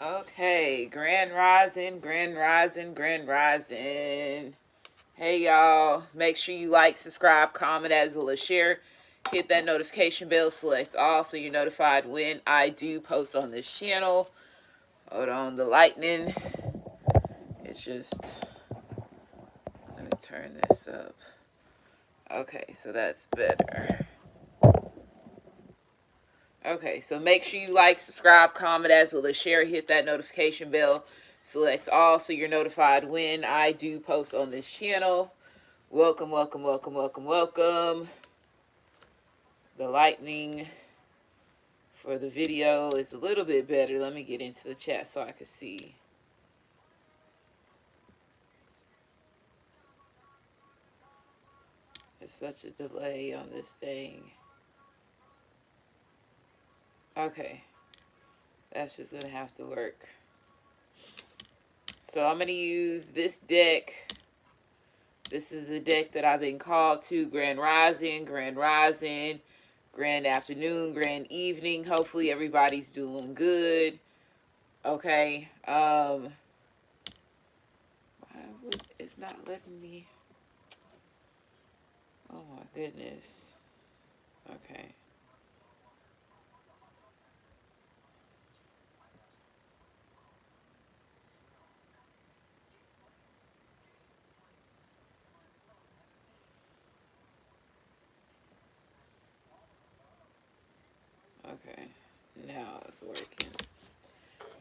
Okay, Grand Rising, Grand Rising, Grand Rising. Hey y'all, make sure you like, subscribe, comment, as well as share. Hit that notification bell, select all so you're notified when I do post on this channel. Hold on, the lightning. It's just, let me turn this up. Okay, so that's better. Okay, so make sure you like, subscribe, comment, as well as share. Hit that notification bell. Select all so you're notified when I do post on this channel. Welcome, welcome, welcome, welcome, welcome. The lightning for the video is a little bit better. Let me get into the chat so I can see. There's such a delay on this thing. Okay, that's just gonna have to work. So I'm gonna use this deck. This is the deck that I've been called to. Grand Rising, Grand Rising, Grand Afternoon, Grand Evening. Hopefully everybody's doing good. Okay. It's not letting me. Oh my goodness. Okay. Okay. Now it's working.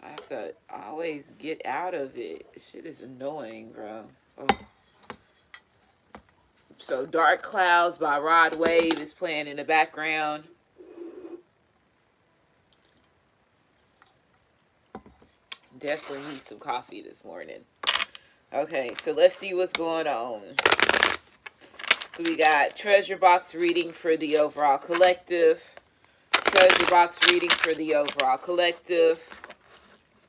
I have to always get out of it. Shit is annoying, bro. Oh. So Dark Clouds by Rod Wave is playing in the background. Definitely need some coffee this morning. Okay, so let's see what's going on. So we got treasure box reading for the overall collective. Treasure box reading for the overall collective.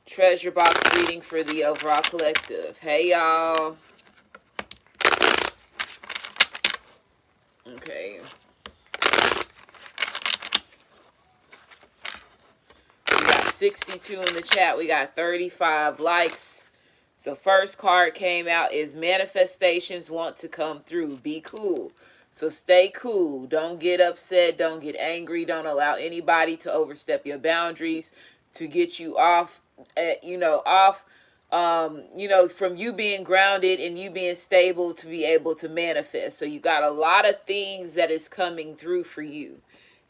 Treasure box reading for the overall collective. Hey, y'all. Okay. We got 62 in the chat. We got 35 likes. So first card came out is manifestations want to come through. Be cool. So stay cool. Don't get upset. Don't get angry. Don't allow anybody to overstep your boundaries to get you off, from you being grounded and you being stable to be able to manifest. So you got a lot of things that is coming through for you.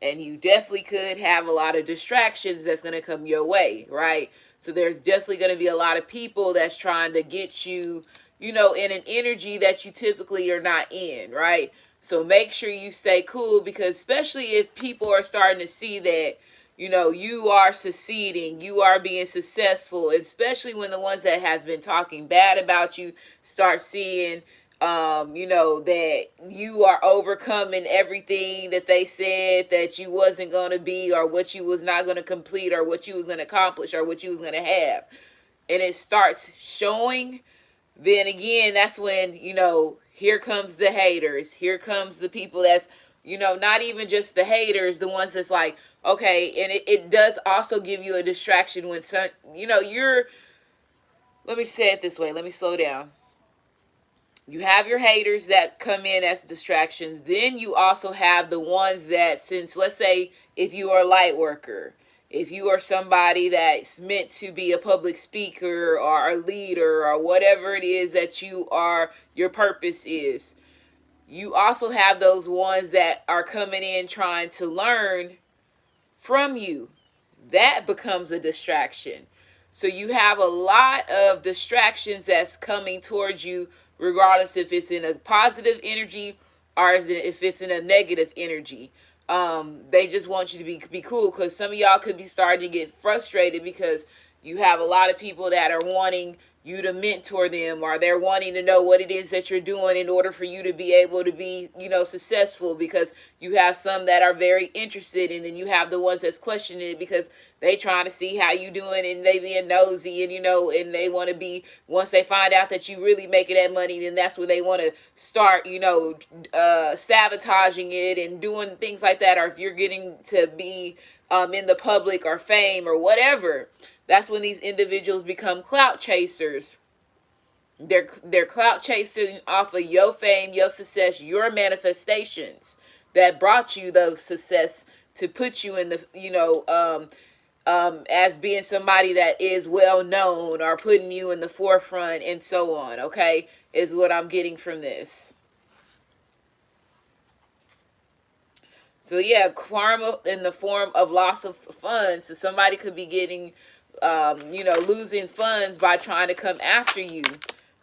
And you definitely could have a lot of distractions that's going to come your way, right? So there's definitely going to be a lot of people that's trying to get you, in an energy that you typically are not in, right? So make sure you stay cool, because especially if people are starting to see that, you are succeeding, you are being successful, especially when the ones that has been talking bad about you start seeing that you are overcoming everything that they said that you wasn't going to be, or what you was not going to complete, or what you was going to accomplish, or what you was going to have. And it starts showing, then again, that's when, here comes the haters. Here comes the people that's, not even just the haters, the ones that's like, okay, and it does also give you a distraction when some, let me say it this way. Let me slow down. You have your haters that come in as distractions. Then you also have the ones that, since, let's say, if you are a light worker, if you are somebody that's meant to be a public speaker or a leader or whatever it is that you are, your purpose is, you also have those ones that are coming in trying to learn from you. That becomes a distraction. So you have a lot of distractions that's coming towards you, regardless if it's in a positive energy or if it's in a negative energy. They just want you to be cool, because some of y'all could be starting to get frustrated because you have a lot of people that are wanting you to mentor them, or they're wanting to know what it is that you're doing in order for you to be able to be, successful, because you have some that are very interested, and then you have the ones that's questioning it because they trying to see how you doing, and they being nosy, and and they want to be, once they find out that you really making that money, then that's when they want to start, sabotaging it and doing things like that. Or if you're getting to be in the public or fame or whatever, that's when these individuals become clout chasers. They're clout chasing off of your fame, your success, your manifestations that brought you those success, to put you in the, as being somebody that is well known, or putting you in the forefront, and so on. Okay, is what I'm getting from this. So yeah, karma in the form of loss of funds. So somebody could be getting, losing funds by trying to come after you.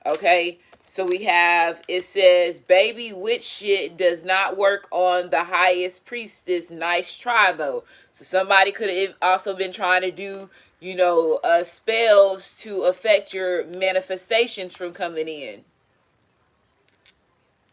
Okay, so we have, it says, baby witch shit does not work on the highest priestess. Nice try though. So somebody could have also been trying to do, spells to affect your manifestations from coming in.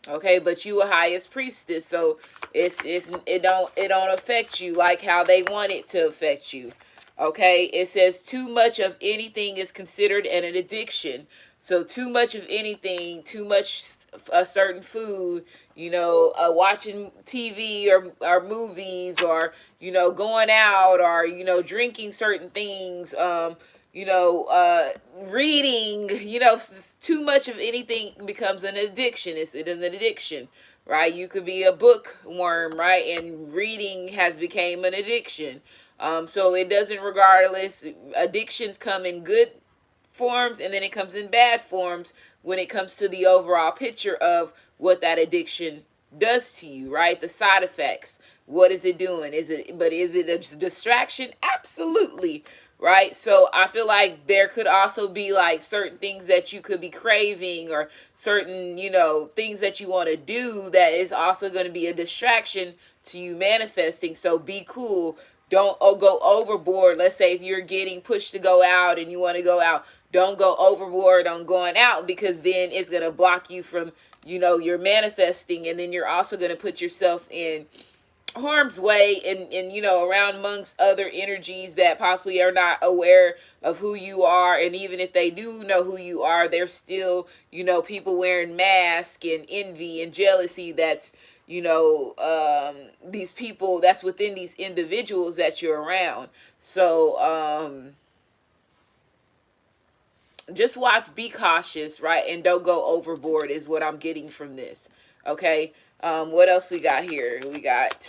Okay, but you a highest priestess, so it don't affect you like how they want it to affect you. Okay, it says too much of anything is considered an addiction. So too much of anything, too much a certain food, watching TV or movies, or going out, or drinking certain things, reading, too much of anything becomes an addiction. It is an addiction, right? You could be a bookworm, right? And reading has become an addiction. So it doesn't, regardless, addictions come in good forms, and then it comes in bad forms when it comes to the overall picture of what that addiction does to you, right? The side effects. What is it doing? Is it a distraction? Absolutely. Right? So I feel like there could also be like certain things that you could be craving, or certain, things that you want to do that is also going to be a distraction to you manifesting. So be cool. Don't go overboard. Let's say if you're getting pushed to go out and you want to go out, don't go overboard on going out, because then it's going to block you from, your manifesting. And then you're also going to put yourself in harm's way, and around amongst other energies that possibly are not aware of who you are. And even if they do know who you are, there's still, people wearing masks, and envy and jealousy that's, these people that's within these individuals that you're around. So just watch, be cautious, right? And don't go overboard is what I'm getting from this. Okay. What else we got here? We got,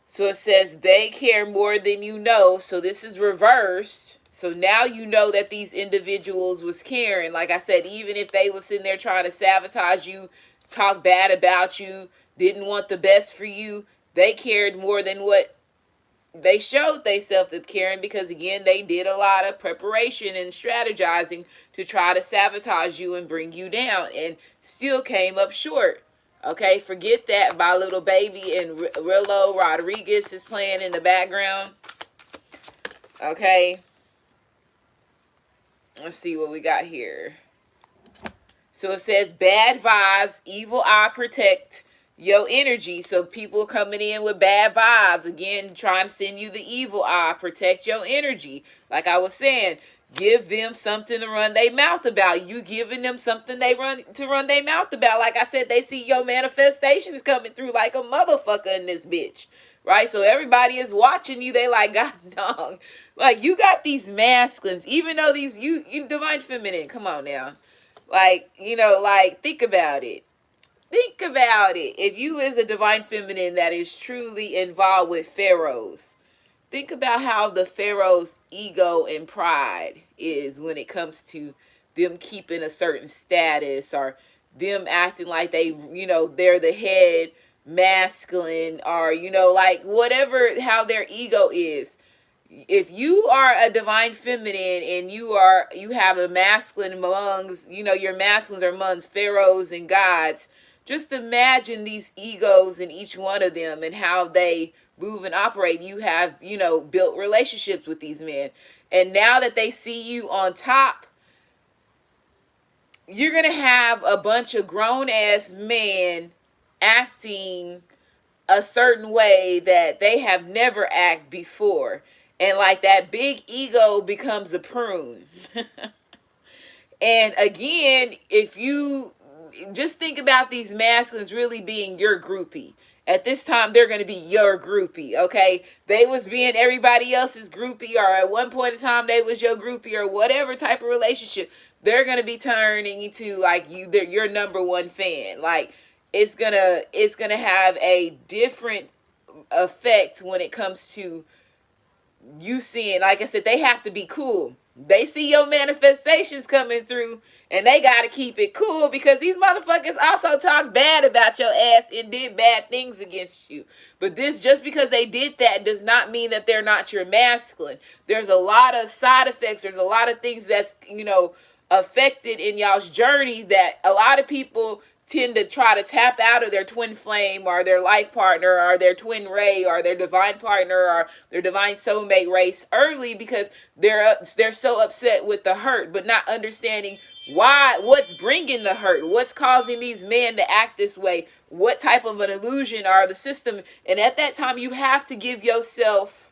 so it says they care more than you know. So this is reversed. So now you know that these individuals was caring. Like I said, even if they was sitting there trying to sabotage you, talk bad about you, didn't want the best for you, they cared more than what they showed themselves to caring, because again, they did a lot of preparation and strategizing to try to sabotage you and bring you down, and still came up short. Okay, Forget That by Little Baby, and Rillo Rodriguez is playing in the background. Okay, let's see what we got here. So it says bad vibes, evil eye protect your energy. So people coming in with bad vibes, again, trying to send you the evil eye, protect your energy. Like I was saying, give them something to run their mouth about. You giving them something they run their mouth about. Like I said, they see your manifestations coming through like a motherfucker in this bitch. Right? So everybody is watching you. They like, God dog. Like, you got these masculines, even though these, you divine feminine, come on now. Like, think about it. Think about it. If you is a divine feminine that is truly involved with pharaohs, think about how the pharaoh's ego and pride is when it comes to them keeping a certain status, or them acting like they, they're the head masculine, or, like whatever, how their ego is. If you are a divine feminine and you have a masculine amongst, your masculines are amongst pharaohs and gods, just imagine these egos in each one of them and how they move and operate. You have, built relationships with these men. And now that they see you on top, you're going to have a bunch of grown ass men acting a certain way that they have never acted before. And like that big ego becomes a prune. And again, if you just think about these masculines really being your groupie. At this time, they're going to be your groupie, okay? They was being everybody else's groupie, or at one point in time, they was your groupie, or whatever type of relationship. They're going to be turning into, like, they're your number one fan. Like, it's gonna have a different effect when it comes to you seeing, like I said, they have to be cool. They see your manifestations coming through, and they got to keep it cool, because these motherfuckers also talk bad about your ass and did bad things against you. But this, just because they did that, does not mean that they're not your masculine. There's a lot of side effects. There's a lot of things that's, affected in y'all's journey that a lot of people tend to try to tap out of their twin flame, or their life partner, or their twin ray, or their divine partner, or their divine soulmate race early, because they're so upset with the hurt, but not understanding what's bringing the hurt, what's causing these men to act this way, what type of an illusion are the system. And at that time, you have to give yourself,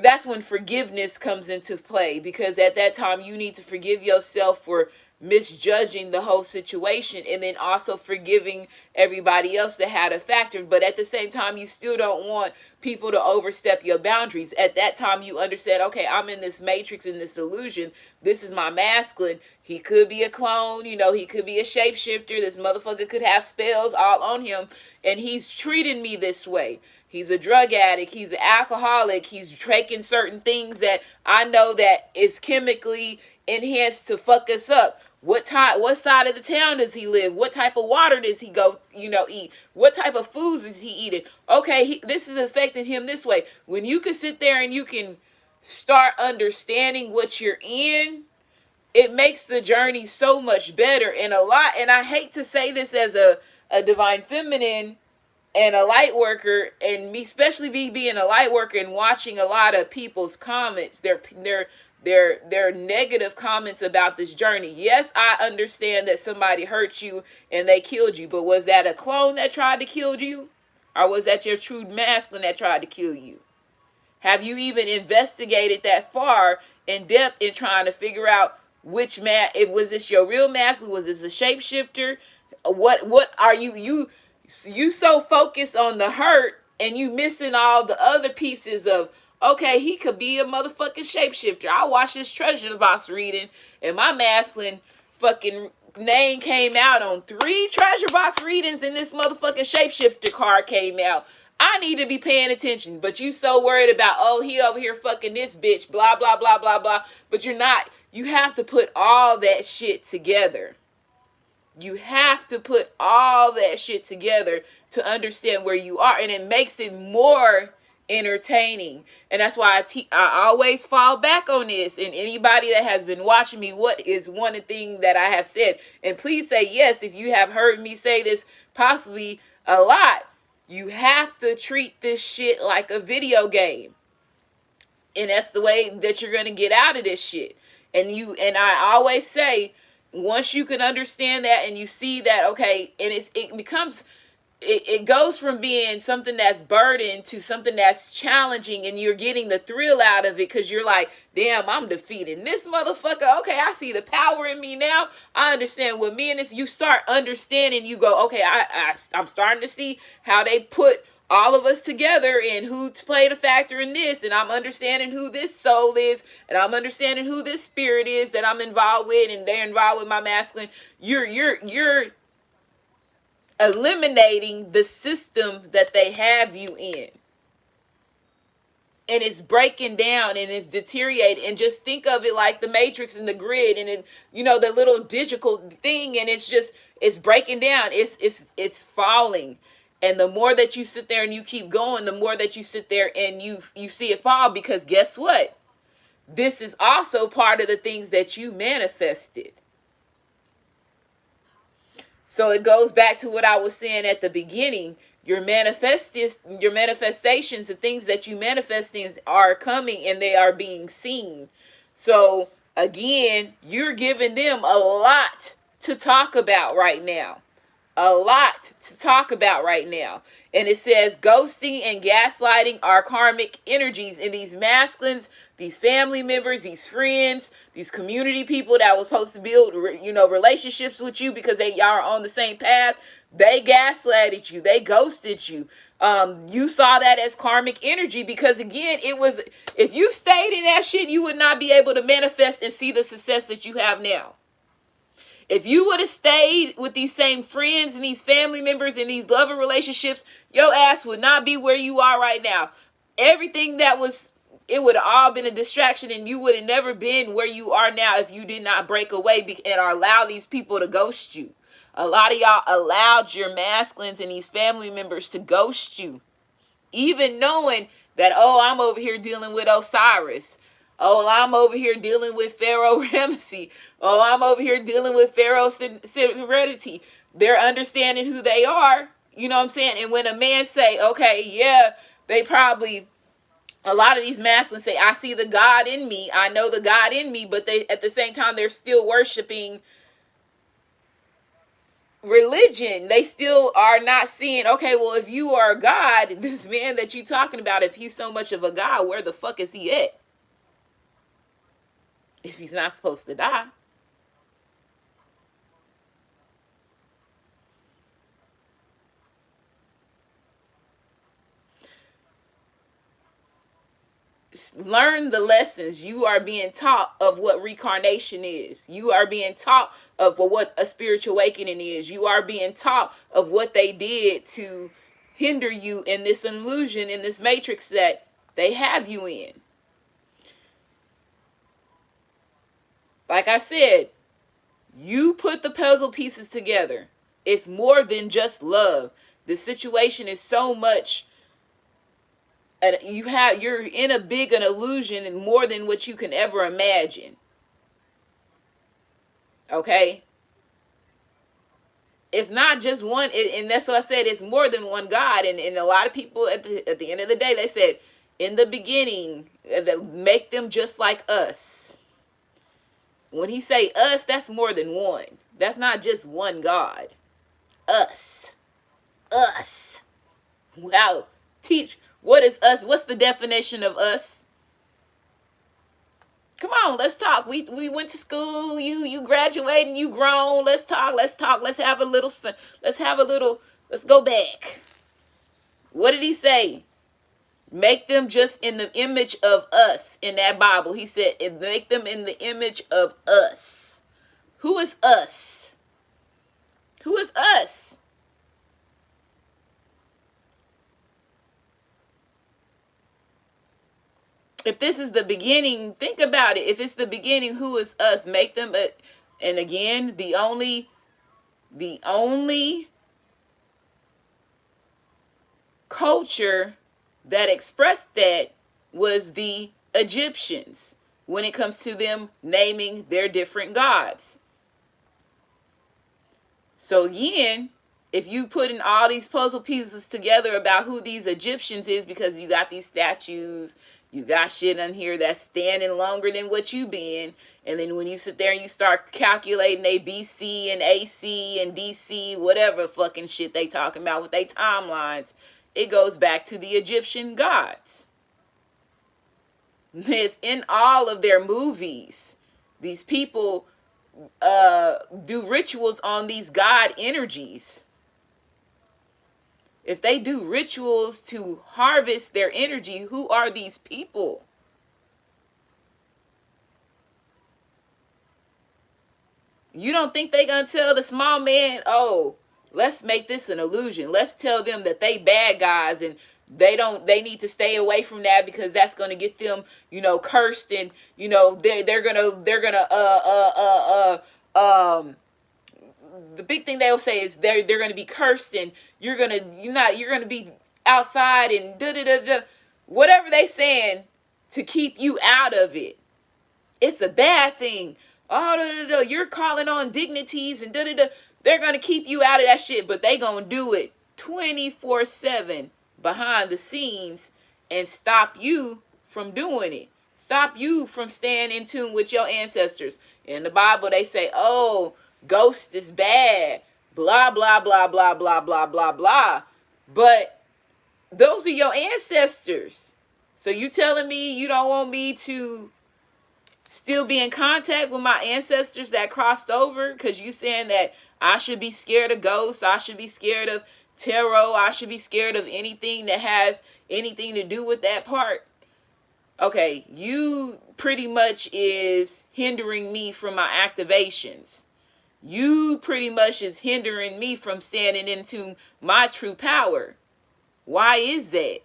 that's when forgiveness comes into play, because at that time you need to forgive yourself for misjudging the whole situation, and then also forgiving everybody else that had a factor. But at the same time, you still don't want people to overstep your boundaries. At that time, you understand, okay, I'm in this matrix, in this illusion. This is my masculine. He could be a clone, he could be a shapeshifter. This motherfucker could have spells all on him, and he's treating me this way. He's a drug addict. He's an alcoholic. He's taking certain things that I know that is chemically enhanced to fuck us up. What side of the town does he live? What type of water does he go, eat? What type of foods is he eating? Okay, this is affecting him this way. When you can sit there and you can start understanding what you're in, it makes the journey so much better. And I hate to say this as a divine feminine and a light worker, and me, especially me being a light worker and watching a lot of people's comments, their negative comments about this journey. Yes, I understand that somebody hurt you and they killed you, but was that a clone that tried to kill you? Or was that your true masculine that tried to kill you? Have you even investigated that far in depth in trying to figure out which was this your real masculine? Was this a shapeshifter? What are you so focused on the hurt, and you missing all the other pieces of, okay, he could be a motherfucking shapeshifter. I watched this treasure box reading, and my masculine fucking name came out on 3 treasure box readings, and this motherfucking shapeshifter card came out. I need to be paying attention, but you so worried about, oh, he over here fucking this bitch, blah, blah, blah, blah, blah. But you're not. You have to put all that shit together. You have to put all that shit together to understand where you are. And it makes it more entertaining. And that's why I always fall back on this. And anybody that has been watching me, what is one thing that I have said? And please say yes if you have heard me say this possibly a lot. You have to treat this shit like a video game. And that's the way that you're going to get out of this shit. And I always say, once you can understand that and you see that, okay, and it goes from being something that's burdened to something that's challenging, and you're getting the thrill out of it because you're like, damn, I'm defeating this motherfucker. Okay, I see the power in me now. I understand what me and this. You start understanding. You go, okay, I'm starting to see how they put all of us together and who played a factor in this, and I'm understanding who this soul is, and I'm understanding who this spirit is that I'm involved with, and they're involved with my masculine. You're eliminating the system that they have you in, and it's breaking down and it's deteriorating. And just think of it like the matrix and the grid, and then the little digital thing, and it's breaking down, it's falling. And the more that you sit there and you keep going, the more that you sit there and you see it fall, because guess what? This is also part of the things that you manifested. So it goes back to what I was saying at the beginning. Your manifestations, the things that you manifesting are coming and they are being seen. So again, you're giving them a lot to talk about right now. a lot to talk about right now. And it says ghosting and gaslighting are karmic energies, and these masculines, these family members, these friends, these community people that was supposed to build, relationships with you because y'all are on the same path, they gaslighted you, they ghosted you. You saw that as karmic energy because, again, it was, if you stayed in that shit, you would not be able to manifest and see the success that you have now. If you would have stayed with these same friends and these family members and these lover relationships, your ass would not be where you are right now. Everything it would have all been a distraction, and you would have never been where you are now if you did not break away and allow these people to ghost you. A lot of y'all allowed your masculines and these family members to ghost you, even knowing that, oh, I'm over here dealing with Osiris. Oh, I'm over here dealing with Pharaoh Ramesses. Oh, I'm over here dealing with Pharaoh's serenity. They're understanding who they are. You know what I'm saying? And when a man say, okay, yeah, they probably, a lot of these masculines say, I see the God in me. I know the God in me. But they, at the same time, they're still worshiping religion. They still are not seeing, okay, well, if you are a God, this man that you talking about, if he's so much of a God, where the fuck is he at? If he's not supposed to die. Learn the lessons. You are being taught of what reincarnation is. You are being taught of what a spiritual awakening is. You are being taught of what they did to hinder you in this illusion, in this matrix that they have you in. Like I said, you put the puzzle pieces together. It's more than just love. The situation is so much, and you're in a big an illusion and more than what you can ever imagine. Okay? It's not just one, and that's what I said, it's more than one God. And a lot of people at the end of the day, they said, in the beginning, make them just like us. When he say us, that's more than one. That's not just one God. Us. Us. Wow. Teach. What is us? What's the definition of us? Come on, let's talk. We went to school. You graduated. You grown. Let's talk. Let's talk. Let's have a little. Let's go back. What did he say? Make them just in the image of us in that Bible. He said, make them in the image of us. Who is us? Who is us? If this is the beginning, think about it. If it's the beginning, who is us? Make them, and again, the only culture that expressed that was the Egyptians when it comes to them naming their different gods. So again, if you put in all these puzzle pieces together about who these Egyptians is, because you got these statues, you got shit on here that's standing longer than what you been, and then when you sit there and you start calculating they BC and AC and DC, whatever fucking shit they talking about with their timelines, it goes back to the Egyptian gods. It's in all of their movies. These people do rituals on these god energies. If they do rituals to harvest their energy, who are these people? You don't think they gonna tell the small man, oh, let's make this an illusion. Let's tell them that they bad guys and they need to stay away from that because that's going to get them, cursed, and they're gonna the big thing they'll say is they're gonna be cursed, and you're gonna be outside and whatever they saying to keep you out of it. It's a bad thing. Oh, you're calling on dignities and They're gonna keep you out of that shit, but they gonna do it 24/7 behind the scenes and stop you from doing it. Stop you from staying in tune with your ancestors. In the Bible, they say, oh, ghost is bad. blah, blah, blah, blah, blah, blah, blah, blah. But those are your ancestors. So you telling me you don't want me to still be in contact with my ancestors that crossed over? Because you saying that I should be scared of ghosts, I should be scared of tarot, I should be scared of anything that has anything to do with that part. Okay, you pretty much is hindering me from my activations. You pretty much is hindering me from standing into my true power. Why is that?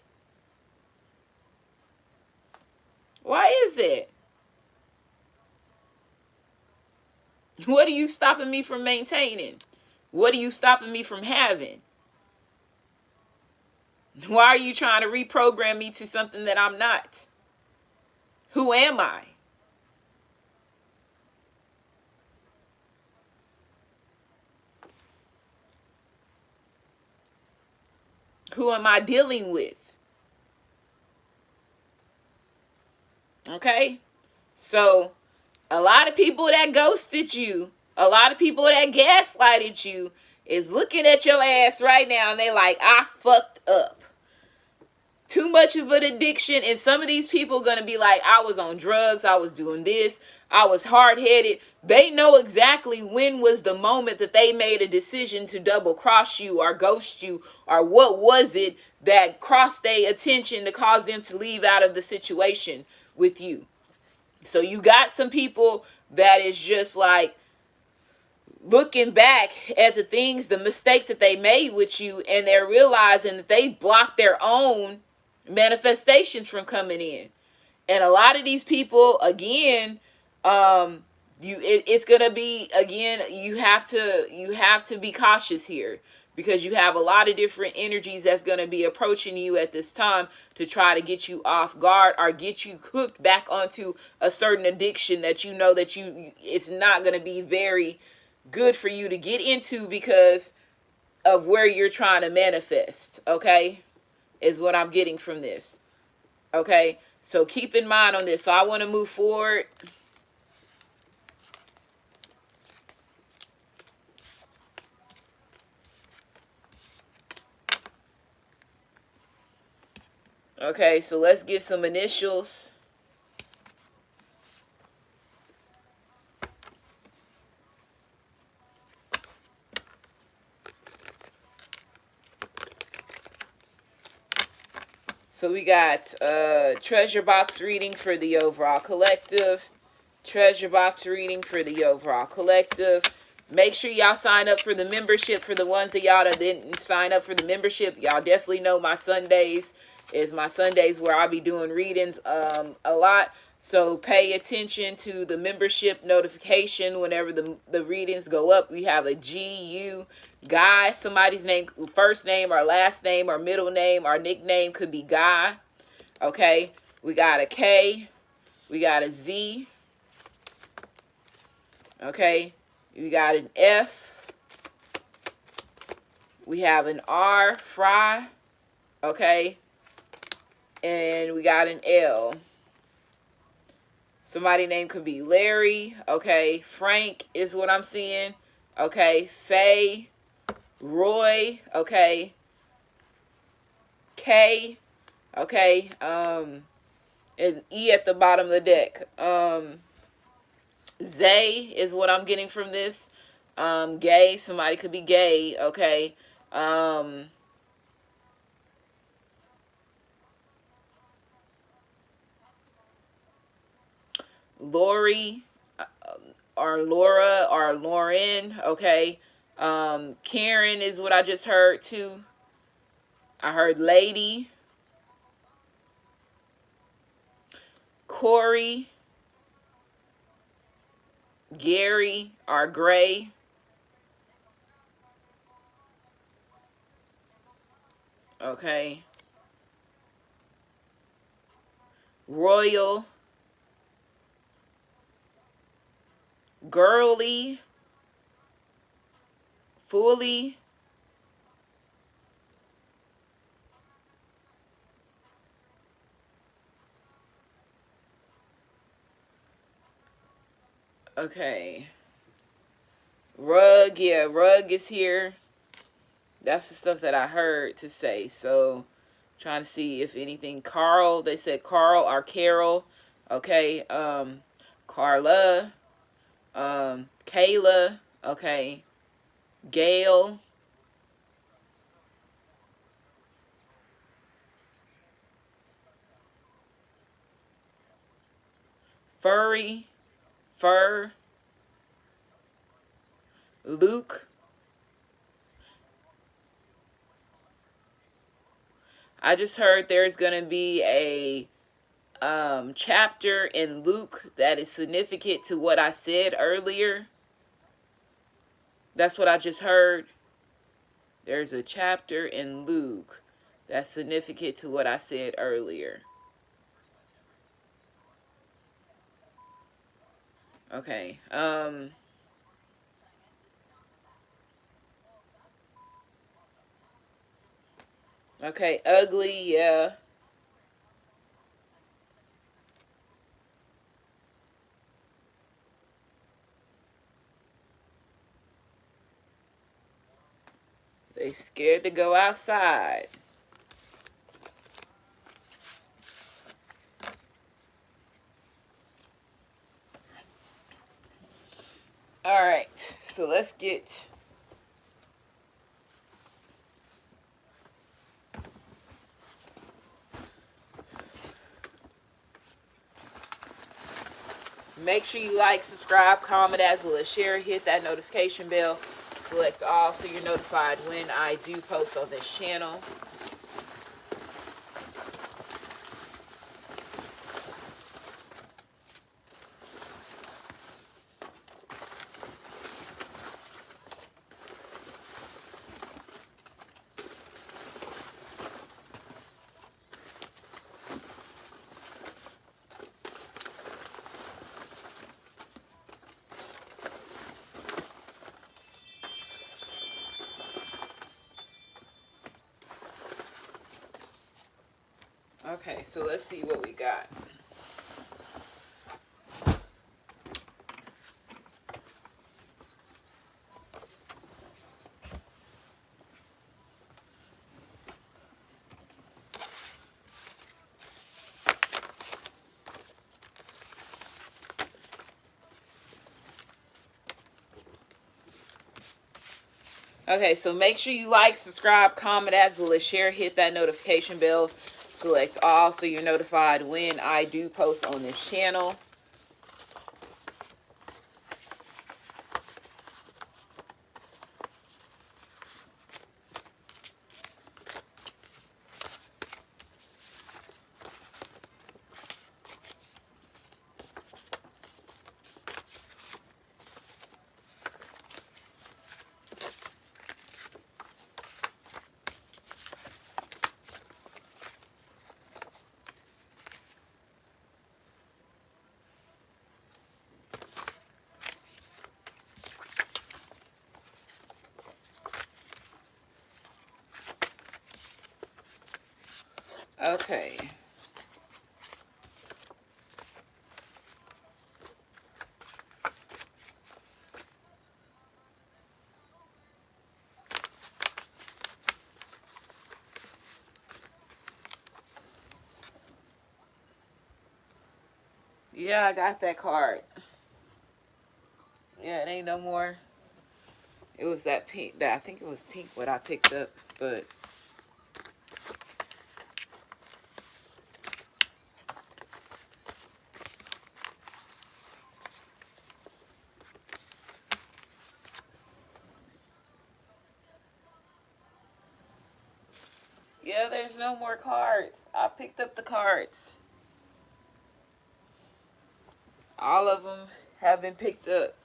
Why is that? What are you stopping me from maintaining? What are you stopping me from having? Why are you trying to reprogram me to something that I'm not? Who am I? Who am I dealing with? Okay? So, a lot of people that ghosted you, a lot of people that gaslighted you, is looking at your ass right now and they like, I fucked up. Too much of an addiction, and some of these people are going to be like, I was on drugs, I was doing this, I was hard-headed. They know exactly when was the moment that they made a decision to double cross you or ghost you, or what was it that crossed their attention to cause them to leave out of the situation with you. So you got some people that is just like looking back at the things, the mistakes that they made with you, and they're realizing that they blocked their own manifestations from coming in. And a lot of these people, again, it's gonna be, again, you have to be cautious here, because you have a lot of different energies that's going to be approaching you at this time to try to get you off guard or get you hooked back onto a certain addiction that you know that it's not going to be very good for you to get into because of where you're trying to manifest. Okay, is what I'm getting from this. Okay, so keep in mind on this. So I want to move forward. Okay, so let's get some initials. So we got treasure box reading for the overall collective. Treasure box reading for the overall collective. Make sure y'all sign up for the membership. For the ones that y'all that didn't sign up for the membership, y'all definitely know my Sundays is my Sundays where I'll be doing readings a lot. So pay attention to the membership notification whenever the readings go up. We have a GU Guy, somebody's name, first name or last name or middle name or nickname could be Guy. Okay, we got a K, we got a Z. Okay, we got an F, we have an R, Fry. Okay, and we got an L. Somebody name could be Larry. Okay, Frank is what I'm seeing. Okay, Faye, Roy. Okay, K. Okay, and E at the bottom of the deck. Zay is what I'm getting from this. Gay, somebody could be gay. Okay, Lori, or Laura, or Lauren. Okay, Karen is what I just heard too. I heard lady. Corey, Gary, or Gray. Okay, Royal, Girly, Fully. Okay, Rug, yeah, Rug is here. That's the stuff that I heard to say. So, trying to see if anything. Carl, they said Carl or Carol. Okay. Carla. Kayla. Okay. Gail. Furry. Fur. Luke. I just heard there's going to be a chapter in Luke that is significant to what I said earlier. That's what I just heard. There's a chapter in Luke that's significant to what I said earlier. Okay. Okay, ugly, yeah. They scared to go outside. All right. So let's get make sure you like, subscribe, comment, as well as share. Hit that notification bell. Select all so you're notified when I do post on this channel. Okay, so let's see what we got. Okay, so make sure you like, subscribe, comment, as well as share. Hit that notification bell. Select all so you're notified when I do post on this channel. Okay. Yeah, I got that card. Yeah, it ain't no more. It was that pink. That I think it was pink what I picked up, but yeah, there's no more cards. I picked up the cards. All of them have been picked up.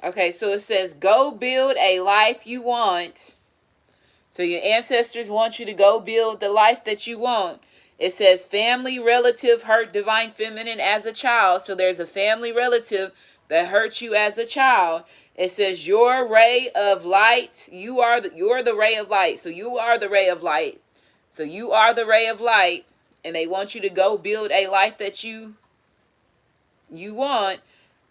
Okay, so it says, go build a life you want. So your ancestors want you to go build the life that you want. It says family relative hurt divine feminine as a child. So there's a family relative that hurt you as a child. It says your ray of light. You're the ray of light. So you are the ray of light. So you are the ray of light, and they want you to go build a life that you want.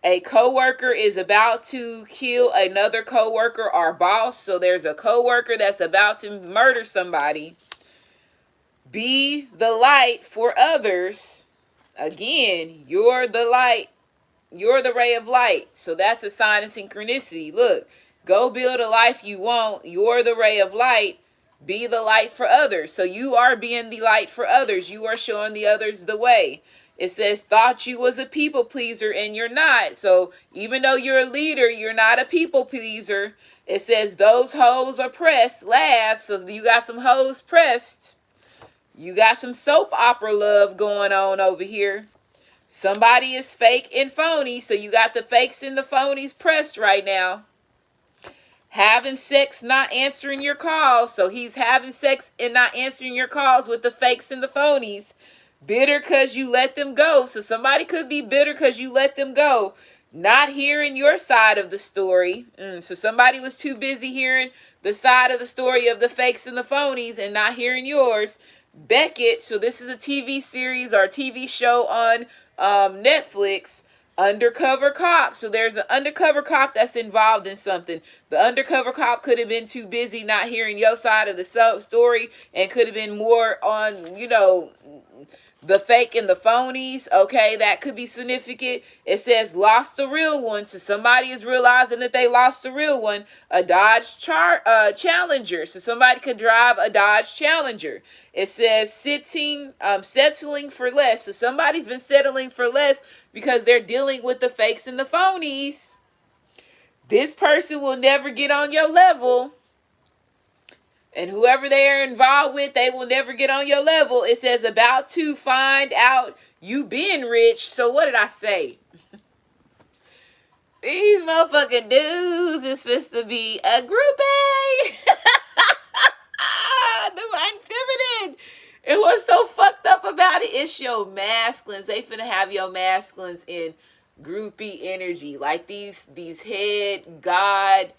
A coworker is about to kill another coworker or boss. So there's a coworker that's about to murder somebody. Be the light for others. Again, you're the light. You're the ray of light. So that's a sign of synchronicity. Look, go build a life you want. You're the ray of light. Be the light for others. So you are being the light for others. You are showing the others the way. It says, thought you was a people pleaser and you're not. So even though you're a leader, you're not a people pleaser. It says, those hoes are pressed. Laugh. So you got some hoes pressed. You got some soap opera love going on over here. Somebody is fake and phony. So you got the fakes and the phonies pressed right now. Having sex, not answering your calls. So he's having sex and not answering your calls with the fakes and the phonies. Bitter because you let them go. So somebody could be bitter because you let them go. Not hearing your side of the story. So somebody was too busy hearing the side of the story of the fakes and the phonies and not hearing yours. Beckett, so this is a TV series or TV show on Netflix. Undercover cop. So there's an undercover cop that's involved in something. The undercover cop could have been too busy not hearing your side of the story and could have been more on, the fake and the phonies. Okay, that could be significant. It says lost the real one. So somebody is realizing that they lost the real one. A Dodge Challenger. So somebody could drive a Dodge Challenger. It says settling for less. So somebody's been settling for less because they're dealing with the fakes and the phonies. This person will never get on your level. And whoever they are involved with, they will never get on your level. It says about to find out you been rich. So what did I say? These motherfucking dudes is supposed to be a groupie. Divine feminine. And what's so fucked up about it is your masculines. They finna have your masculines in groupie energy. Like these head god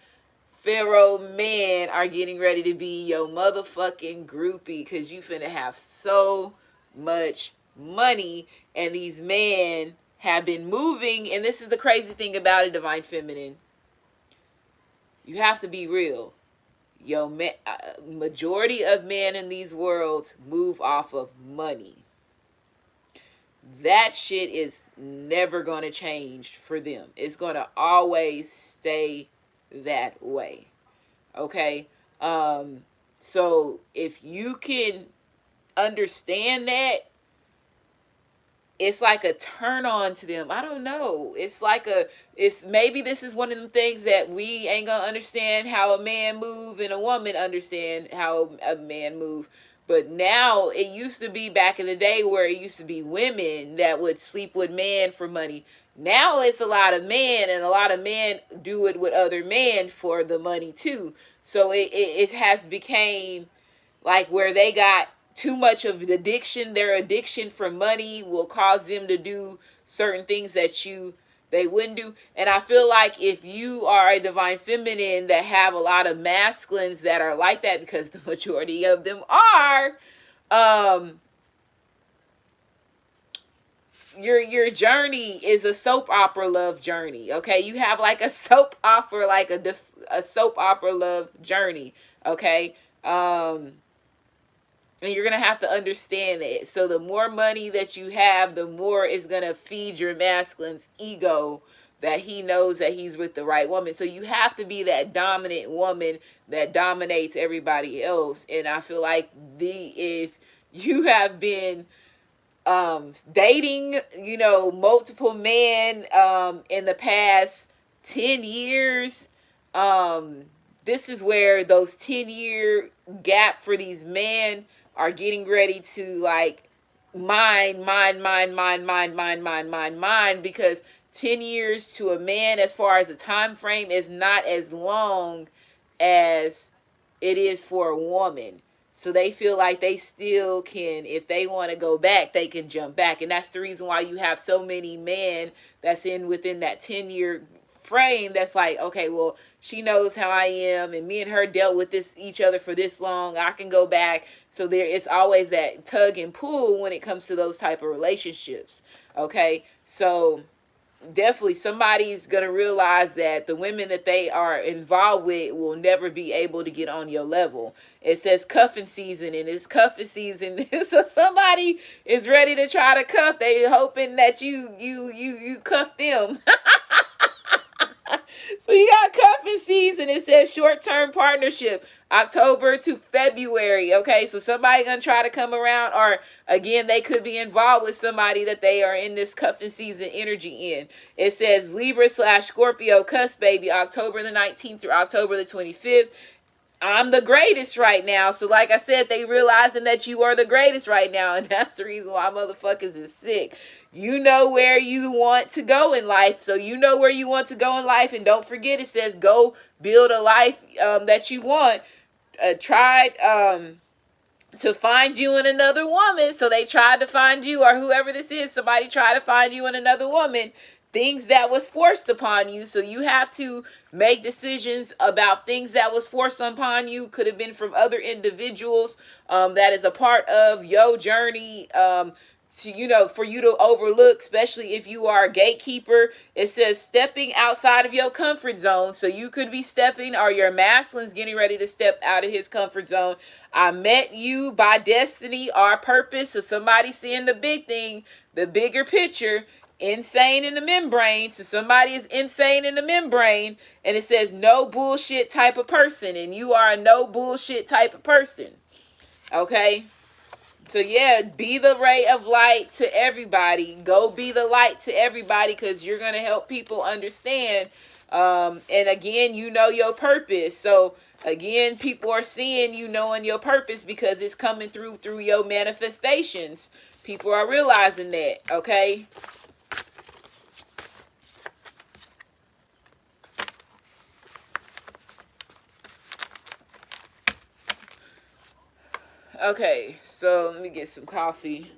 Pharaoh men are getting ready to be your motherfucking groupie because you finna have so much money, and these men have been moving. And this is the crazy thing about it, Divine Feminine. You have to be real. Majority of men in these worlds move off of money. That shit is never going to change for them. It's going to always stay that way. Okay? So if you can understand that, it's like a turn on to them. I don't know. It's maybe this is one of them things that we ain't gonna understand how a man move and a woman understand how a man move. But now, it used to be back in the day where it used to be women that would sleep with men for money. Now it's a lot of men, and a lot of men do it with other men for the money too. So it has became like where they got too much of the addiction. Their addiction for money will cause them to do certain things that they wouldn't do. And I feel like if you are a divine feminine that have a lot of masculines that are like that, because the majority of them are, your journey is a soap opera love journey. Okay, you have like a soap opera, like a soap opera love journey. Okay, and you're gonna have to understand it. So the more money that you have, the more it's gonna feed your masculine's ego that he knows that he's with the right woman. So you have to be that dominant woman that dominates everybody else. And I feel like if you have been dating, multiple men in the past 10 years, this is where those 10-year gap for these men are getting ready to like mine, because 10 years to a man as far as a time frame is not as long as it is for a woman. So they feel like they still can, if they want to go back, they can jump back. And that's the reason why you have so many men that's in within that 10-year frame that's like, okay, well, she knows how I am, and me and her dealt with this each other for this long, I can go back. So there, it's always that tug and pull when it comes to those type of relationships. Okay, so definitely somebody's gonna realize that the women that they are involved with will never be able to get on your level. It says cuffing season, and it's cuffing season. So somebody is ready to try to cuff. They hoping that you cuff them. So you got cuffing season. It says short-term partnership, October to February. Okay, so somebody gonna try to come around, or again, they could be involved with somebody that they are in this cuffing season energy in. It says Libra/Scorpio cuss baby, October the 19th through October the 25th. I'm the greatest right now. So like I said, they realizing that you are the greatest right now. And that's the reason why motherfuckers is sick. You know where you want to go in life. So you know where you want to go in life. And don't forget, it says go build a life that you want. Tried to find you in another woman. So they tried to find you, or whoever this is, somebody tried to find you in another woman. Things that was forced upon you. So you have to make decisions about things that was forced upon you. Could have been from other individuals that is a part of your journey to, you know, for you to overlook, especially if you are a gatekeeper. It says stepping outside of your comfort zone. So you could be stepping, or your masculine's getting ready to step out of his comfort zone. I met you by destiny or purpose. So somebody seeing the big thing, the bigger picture. Insane in the membrane. So somebody is insane in the membrane, and it says no bullshit type of person, and you are a no bullshit type of person. Okay, so yeah, be the ray of light to everybody. Go be the light to everybody, because you're gonna help people understand. And again, you know your purpose. So again, people are seeing you knowing your purpose because it's coming through your manifestations. People are realizing that. Okay. Okay, so let me get some coffee.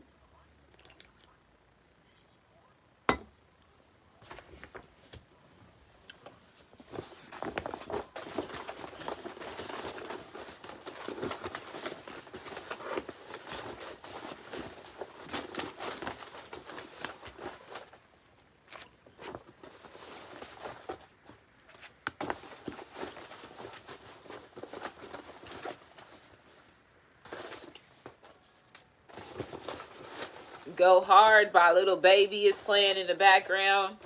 Go Hard by Little Baby is playing in the background.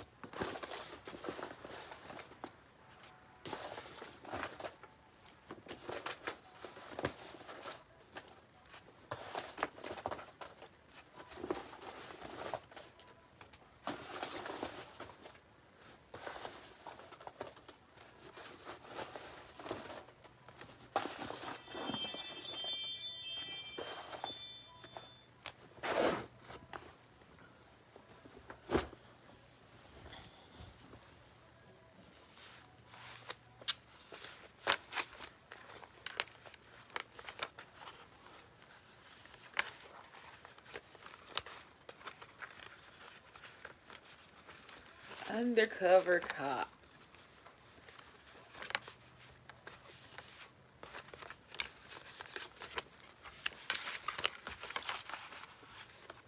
Undercover Cop.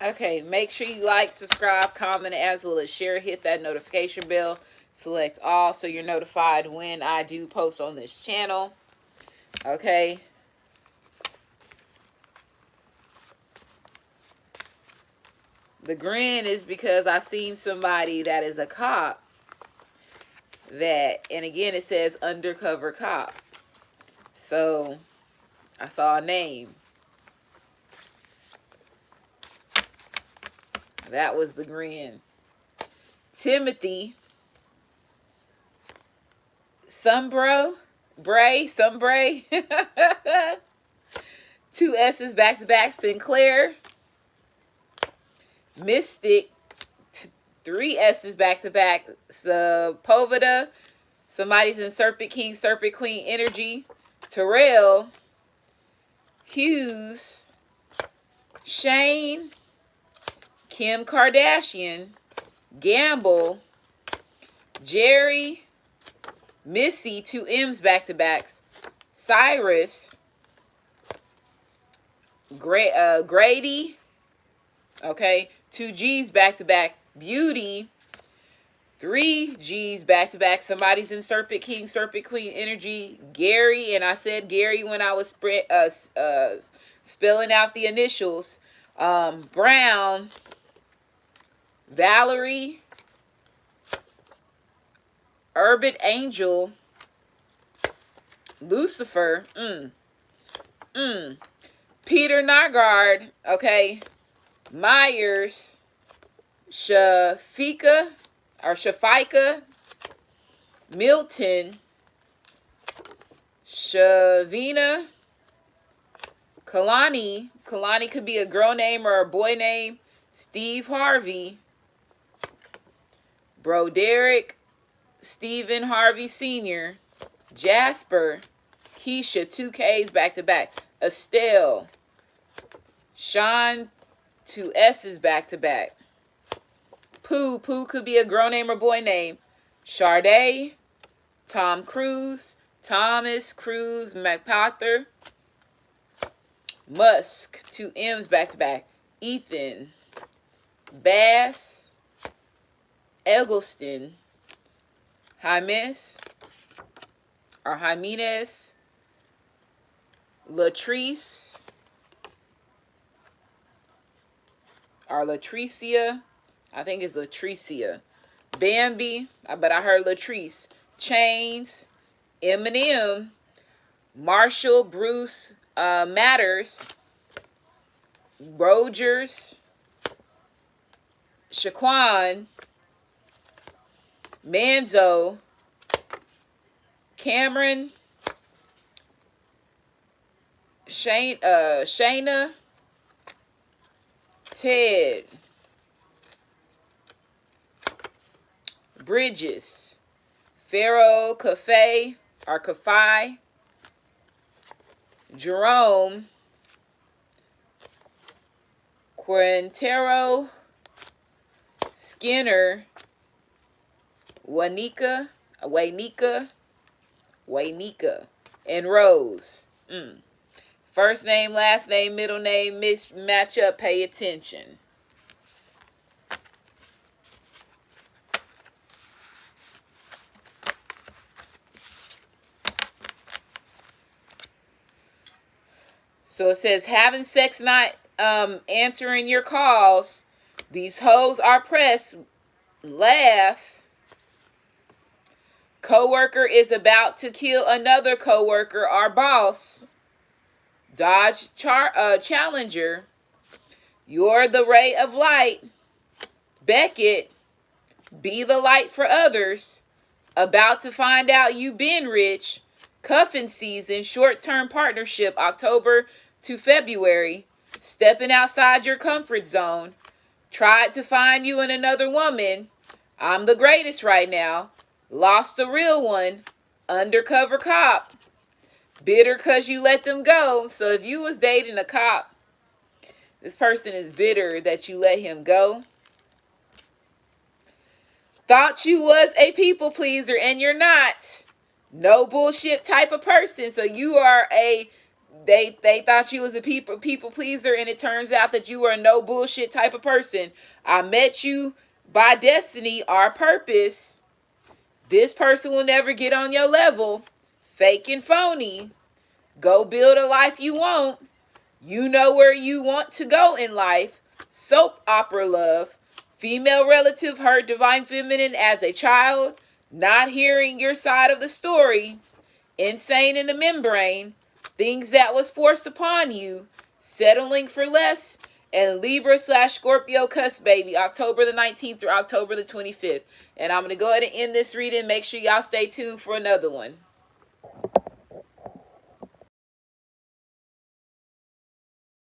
Okay, make sure you like, subscribe, comment, as well as share. Hit that notification bell. Select all so you're notified when I do post on this channel. Okay. The grin is because I seen somebody that is a cop that, and again it says undercover cop. So I saw a name. That was the grin. Timothy Sumbray. Two S's back to back, Sinclair. Mystic, three S's back to back, Sapovida. Somebody's in Serpent King, Serpent Queen energy. Terrell, Hughes, Shane, Kim Kardashian, Gamble, Jerry, Missy, 2 M's back-to-backs, Cyrus, Grady, okay, 2 G's back-to-back, Beauty, 3 G's back-to-back. Somebody's in Serpent King, Serpent Queen energy. Gary, and I said Gary when I was spelling out the initials. Brown, Valerie, Urban Angel, Lucifer, Peter Nygard, okay, Myers, Shafika, Milton, Shavina, Kalani could be a girl name or a boy name, Steve Harvey, Broderick, Stephen Harvey Sr., Jasper, Keisha, 2 K's back-to-back, Estelle, Sean, 2 S's back-to-back, Pooh could be a girl name or boy name, Sade, Tom Cruise, Thomas Cruz McParthur, Musk, 2 M's back-to-back, Ethan, Bass, Eggleston, Jimenez, Latrice, Latricia, I think it's Latricia, Bambi, but I heard Latrice, Chains, Eminem, Marshall Bruce Matters, Rogers, Shaquan, Manzo, Cameron, Shayna, Ted, Bridges, Pharaoh Cafe, Jerome, Quintero, Skinner, Wanika, and Rose. First name, last name, middle name, match up, pay attention. So it says, having sex not answering your calls. These hoes are pressed. Laugh. Coworker is about to kill another coworker or boss. Dodge Challenger. You're the ray of light. Beckett. Be the light for others. About to find out you been rich. Cuffing season, short-term partnership, October to February. Stepping outside your comfort zone. Tried to find you in another woman. I'm the greatest right now. Lost a real one. Undercover cop. Bitter because you let them go. So if you was dating a cop, this person is bitter that you let him go. Thought you was a people pleaser and you're not. No bullshit type of person. So you are they thought you was a people pleaser, and it turns out that you are a no bullshit type of person. I met you by destiny or purpose. This person will never get on your level. Fake and phony. Go build a life you want. You know where you want to go in life. Soap opera love. Female relative heard divine feminine as a child. Not hearing your side of the story. Insane in the membrane. Things that was forced upon you. Settling for less. And Libra/Scorpio cusp baby. October the 19th through October the 25th. And I'm going to go ahead and end this reading. Make sure y'all stay tuned for another one.